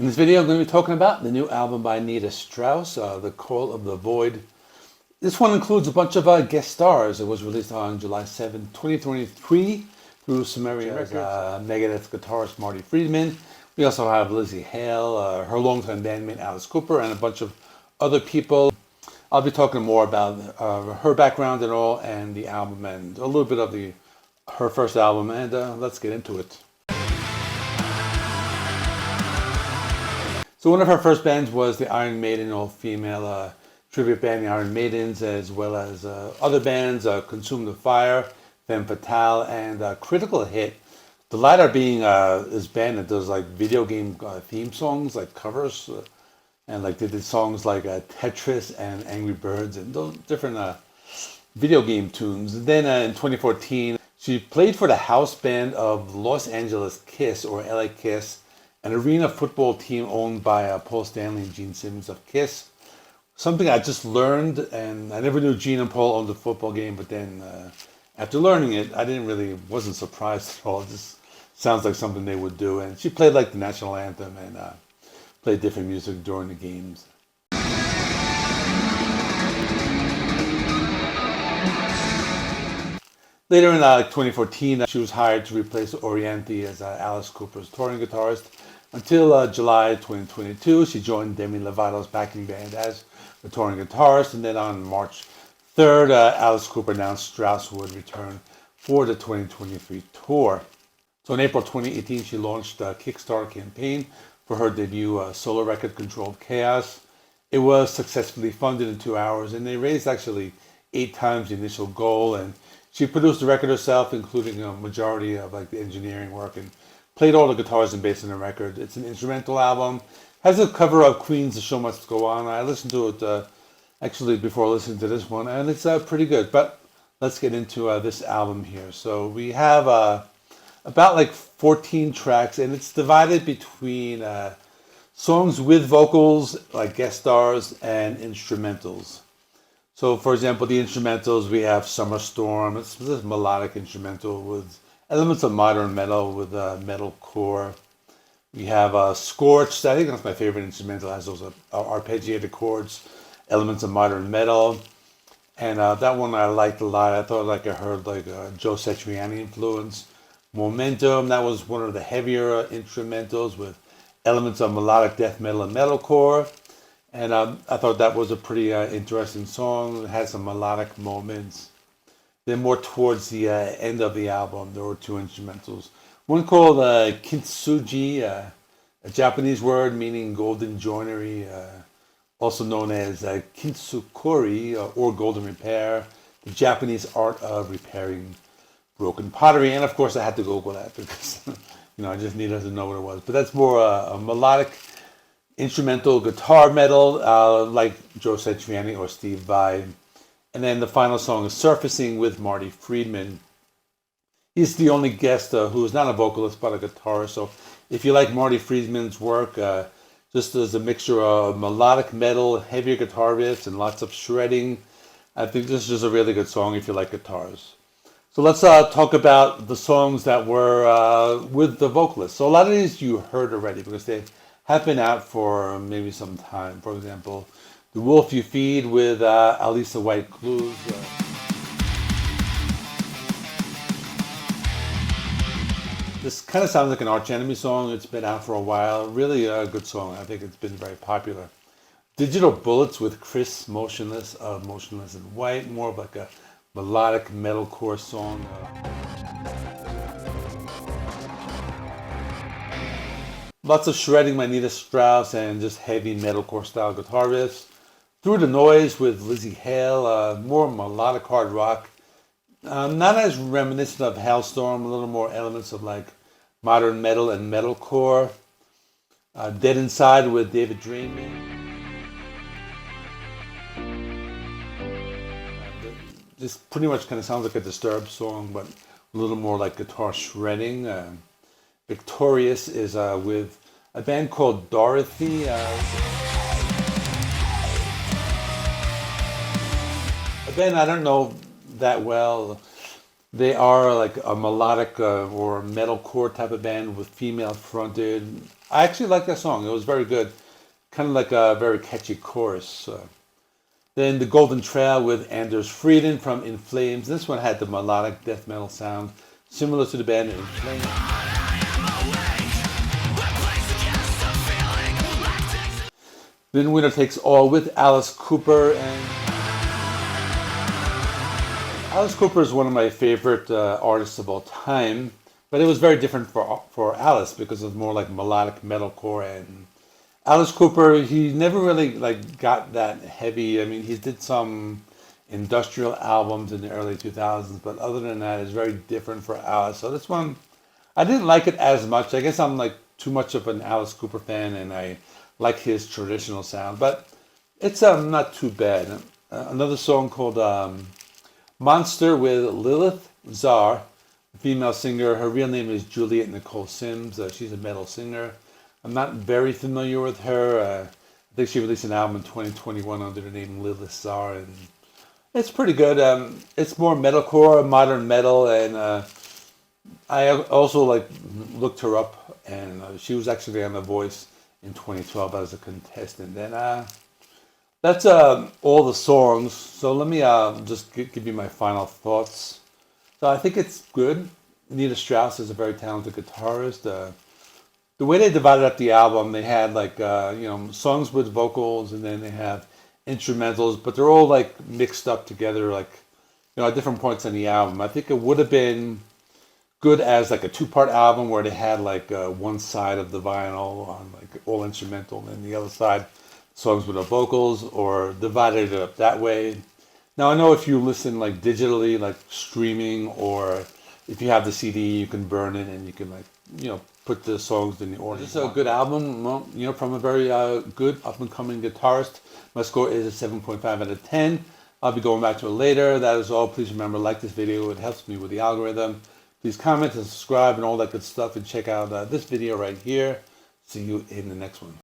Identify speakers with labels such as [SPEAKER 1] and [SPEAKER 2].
[SPEAKER 1] In this video, I'm going to be talking about the new album by Nita Strauss, The Call of the Void. This one includes a bunch of guest stars. It was released on July 7, 2023 through Summerian Records. Megadeth guitarist Marty Friedman. We also have Lzzy Hale, her longtime bandmate Alice Cooper, and a bunch of other people. I'll be talking more about her background and all, and the album, and a little bit of her first album, and let's get into it. So one of her first bands was the Iron Maiden, all-female tribute band, the Iron Maidens, as well as other bands, Consume the Fire, Femme Fatale, and Critical Hit. The latter being this band that does like video game theme songs, like covers, and like they did songs like Tetris and Angry Birds and those different video game tunes. And then in 2014, she played for the house band of Los Angeles Kiss, or LA Kiss, an arena football team owned by Paul Stanley and Gene Simmons of Kiss. Something I just learned, and I never knew Gene and Paul owned a football game, but then after learning it, wasn't surprised at all. It just sounds like something they would do. And she played like the national anthem and played different music during the games. Later in 2014, she was hired to replace Oriente as Alice Cooper's touring guitarist. Until July 2022, she joined Demi Lovato's backing band as the touring guitarist. And then on March 3rd, Alice Cooper announced Strauss would return for the 2023 tour. So in April 2018, she launched a Kickstarter campaign for her debut solo record, Controlled Chaos. It was successfully funded in 2 hours, and they raised actually 8 times the initial goal. And she produced the record herself, including a majority of like the engineering work, and played all the guitars and bass in the record. It's an instrumental album. Has a cover of Queen's "The Show Must Go On." I listened to it actually before listening to this one, and it's pretty good. But let's get into this album here. So we have about like 14 tracks, and it's divided between songs with vocals, like guest stars, and instrumentals. So, for example, the instrumentals, we have Summer Storm. It's this melodic instrumental with elements of modern metal with metalcore. We have Scorched. I think that's my favorite instrumental. It has those arpeggiated chords, elements of modern metal. And that one I liked a lot. I thought like I heard like Joe Satriani influence. Momentum, that was one of the heavier instrumentals with elements of melodic death metal and metalcore. And I thought that was a pretty interesting song. It had some melodic moments. Then more towards the end of the album, there were 2 instrumentals. One called kintsugi, a Japanese word meaning golden joinery, also known as kintsukuri, or golden repair, the Japanese art of repairing broken pottery. And of course, I had to Google that because I just needed to know what it was. But that's more a melodic instrumental guitar metal, like Joe Satriani or Steve Vai. And then the final song is Surfacing with Marty Friedman. He's the only guest who is not a vocalist but a guitarist. So if you like Marty Friedman's work, just as a mixture of melodic metal, heavier guitar riffs, and lots of shredding, I think this is just a really good song if you like guitars. So let's talk about the songs that were with the vocalist. So a lot of these you heard already because they have been out for maybe some time. For example, The Wolf You Feed with Alisa White-Gluz. This kind of sounds like an Arch Enemy song. It's been out for a while. Really a good song. I think it's been very popular. Digital Bullets with Chris Motionless, Motionless in White. More of like a melodic metalcore song. Lots of shredding by Nita Strauss and just heavy metalcore style guitar riffs. Through the Noise with Lzzy Hale, more melodic hard rock. Not as reminiscent of Hailstorm, a little more elements of like modern metal and metalcore. Dead Inside with David Draymond. This pretty much kind of sounds like a Disturbed song, but a little more like guitar shredding. Victorious is with a band called Dorothy. A band I don't know that well. They are like a melodic or metalcore type of band with female fronted. I actually like that song. It was very good. Kind of like a very catchy chorus. Then The Golden Trail with Anders Friedman from In Flames. This one had the melodic death metal sound, similar to the band In Flames. Then Winner Takes All with Alice Cooper. And Alice Cooper is one of my favorite artists of all time, but it was very different for Alice because it was more like melodic metalcore. And Alice Cooper, he never really like got that heavy. I mean, he did some industrial albums in the early 2000s, but other than that, it's very different for Alice. So this one, I didn't like it as much. I guess I'm like too much of an Alice Cooper fan, and I like his traditional sound, but it's not too bad. Another song called Monster with Lilith Czar, a female singer. Her real name is Juliet Nicole Sims. She's a metal singer. I'm not very familiar with her. I think she released an album in 2021 under the name Lilith Czar, and it's pretty good. It's more metalcore, modern metal, and I also like looked her up, and she was actually on The Voice in 2012 as a contestant. And that's all the songs. So let me just give you my final thoughts. So I think it's good. Nita Strauss is a very talented guitarist. The way they divided up the album, they had like songs with vocals, and then they have instrumentals, but they're all like mixed up together, like at different points in the album. I think it would have been good as like a two-part album where they had like one side of the vinyl on like all instrumental, and the other side songs with the vocals, or divided it up that way. Now I know if you listen like digitally, like streaming, or if you have the CD, you can burn it and you can like put the songs in the order. This is a good album, from a very good up-and-coming guitarist. My score is a 7.5 out of 10. I'll be going back to it later. That is all. Please remember, like this video. It helps me with the algorithm. Please comment and subscribe and all that good stuff, and check out this video right here. See you in the next one.